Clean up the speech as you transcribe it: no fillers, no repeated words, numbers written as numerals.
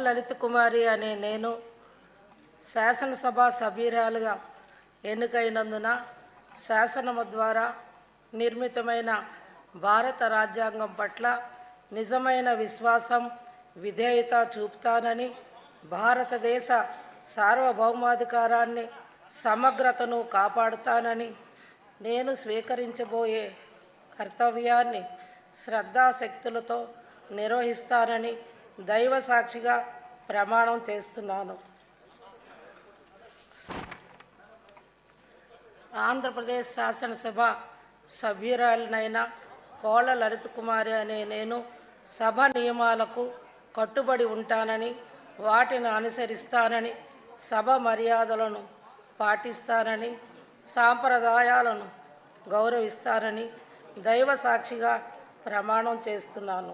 లలిత కుమారి అనే నేను శాసనసభ సభ్యురాలుగా ఎన్నికైనందున శాసనము ద్వారా నిర్మితమైన భారత రాజ్యాంగం పట్ల నిజమైన విశ్వాసం విధేయత చూపుతానని, భారతదేశ సార్వభౌమాధికారాన్ని సమగ్రతను కాపాడుతానని, నేను స్వీకరించబోయే కర్తవ్యాన్ని శ్రద్ధాశక్తులతో నిర్వహిస్తానని దైవ సాక్షిగా ప్రమాణం చేస్తున్నాను. ఆంధ్రప్రదేశ్ శాసనసభ సభ్యురాలినైన కోళ్ళ లలిత కుమారి అనే నేను సభ నియమాలకు కట్టుబడి ఉంటానని, వాటిని అనుసరిస్తానని, సభ మర్యాదలను పాటిస్తానని, సాంప్రదాయాలను గౌరవిస్తానని దైవ సాక్షిగా ప్రమాణం చేస్తున్నాను.